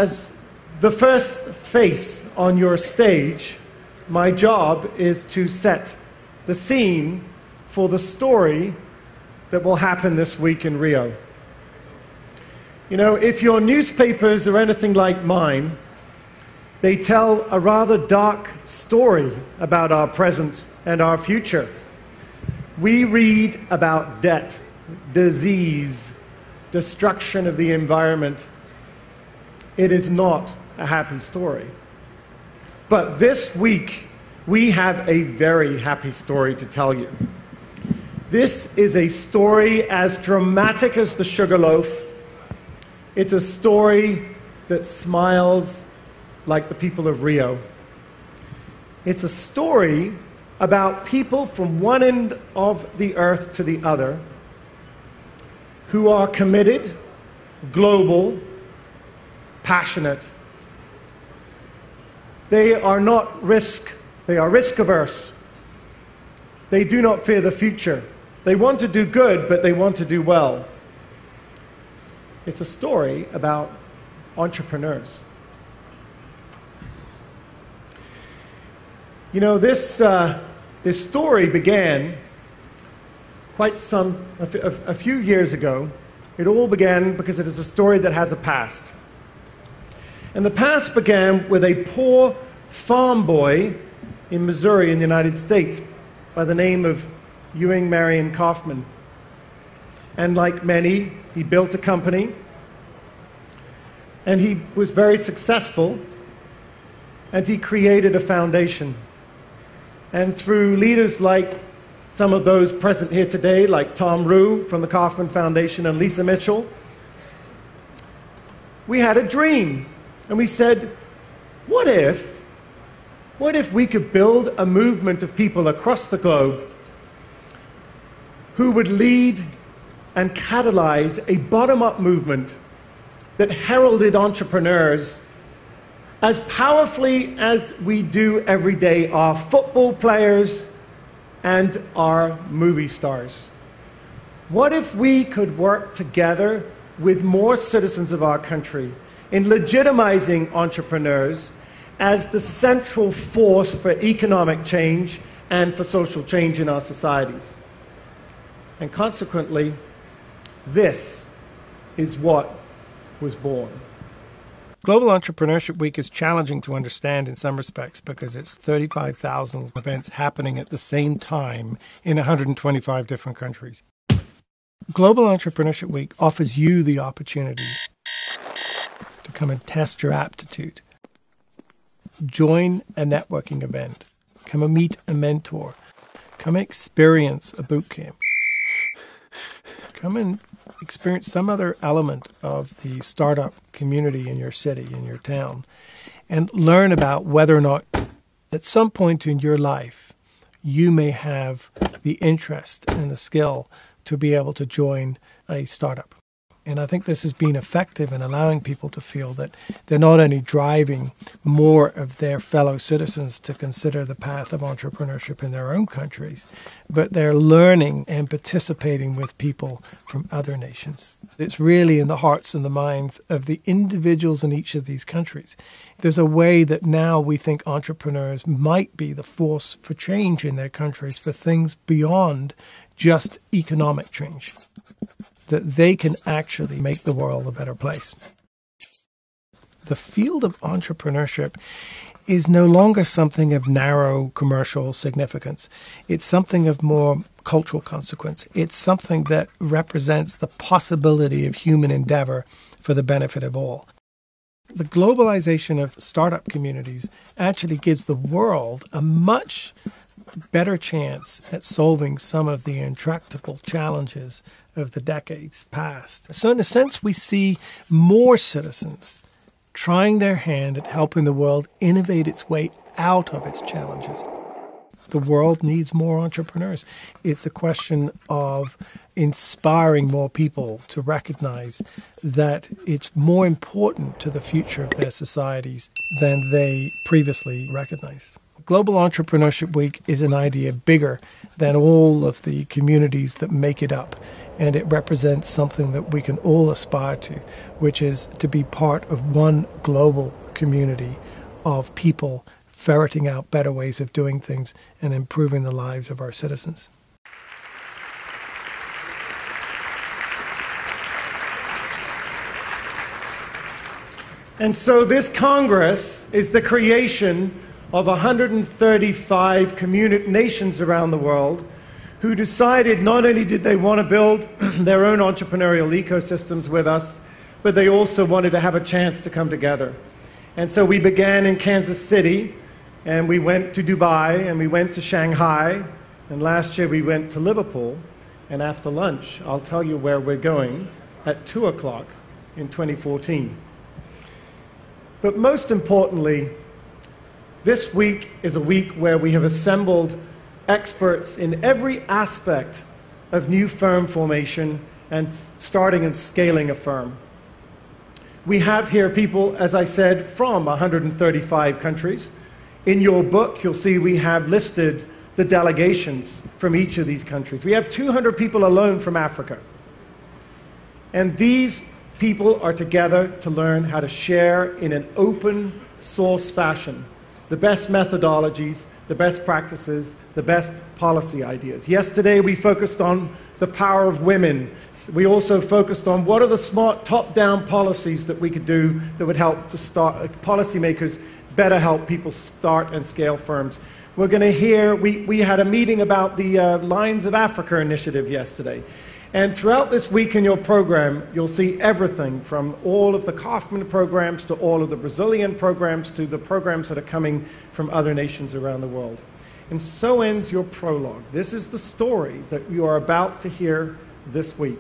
As the first face on your stage, my job is to set the scene for the story that will happen this week in Rio. You know, if your newspapers are anything like mine, they tell a rather dark story about our present and our future. We read about debt, disease, destruction of the environment. It is not a happy story. But this week, we have a very happy story to tell you. This is a story as dramatic as the Sugarloaf. It's a story that smiles like the people of Rio. It's a story about people from one end of the earth to the other who are committed, global, passionate. They are not they are risk averse. They do not fear the future. They want to do good, but they want to do well. It's a story about entrepreneurs. You know, this story began a few years ago. It all began because it is a story that has a past. And the past began with a poor farm boy in Missouri in the United States by the name of Ewing Marion Kaufman. And like many, he built a company, and he was very successful, and he created a foundation. And through leaders like some of those present here today, like Tom Rue from the Kaufman Foundation and Lisa Mitchell, we had a dream. And we said, what if we could build a movement of people across the globe who would lead and catalyze a bottom-up movement that heralded entrepreneurs as powerfully as we do every day our football players and our movie stars? What if we could work together with more citizens of our country in legitimizing entrepreneurs as the central force for economic change and for social change in our societies? And consequently, this is what was born. Global Entrepreneurship Week is challenging to understand in some respects because it's 35,000 events happening at the same time in 125 different countries. Global Entrepreneurship Week offers you the opportunity to come and test your aptitude. Join a networking event. Come and meet a mentor. Come and experience a boot camp. Come and experience some other element of the startup community in your city, in your town, and learn about whether or not at some point in your life you may have the interest and the skill to be able to join a startup. And I think this has been effective in allowing people to feel that they're not only driving more of their fellow citizens to consider the path of entrepreneurship in their own countries, but they're learning and participating with people from other nations. It's really in the hearts and the minds of the individuals in each of these countries. There's a way that now we think entrepreneurs might be the force for change in their countries for things beyond just economic change, that they can actually make the world a better place. The field of entrepreneurship is no longer something of narrow commercial significance. It's something of more cultural consequence. It's something that represents the possibility of human endeavor for the benefit of all. The globalization of startup communities actually gives the world a much better chance at solving some of the intractable challenges of the decades past. So in a sense, we see more citizens trying their hand at helping the world innovate its way out of its challenges. The world needs more entrepreneurs. It's a question of inspiring more people to recognize that it's more important to the future of their societies than they previously recognized. Global Entrepreneurship Week is an idea bigger than all of the communities that make it up. And it represents something that we can all aspire to, which is to be part of one global community of people ferreting out better ways of doing things and improving the lives of our citizens. And so this Congress is the creation of 135 nations around the world who decided not only did they want to build their own entrepreneurial ecosystems with us, but they also wanted to have a chance to come together. And so we began in Kansas City, and we went to Dubai, and we went to Shanghai, and last year we went to Liverpool. And after lunch, I'll tell you where we're going at 2 o'clock in 2014. But most importantly, this week is a week where we have assembled experts in every aspect of new firm formation and starting and scaling a firm. We have here people, as I said, from 135 countries. In your book, you'll see we have listed the delegations from each of these countries. We have 200 people alone from Africa. And these people are together to learn how to share in an open source fashion the best methodologies, the best practices, the best policy ideas. Yesterday we focused on the power of women. We also focused on what are the smart top-down policies that we could do that would help to start, policymakers better help people start and scale firms. We're going to hear, we had a meeting about the Lines of Africa initiative yesterday. And throughout this week in your program, you'll see everything from all of the Kaufman programs to all of the Brazilian programs to the programs that are coming from other nations around the world. And so ends your prologue. This is the story that you are about to hear this week.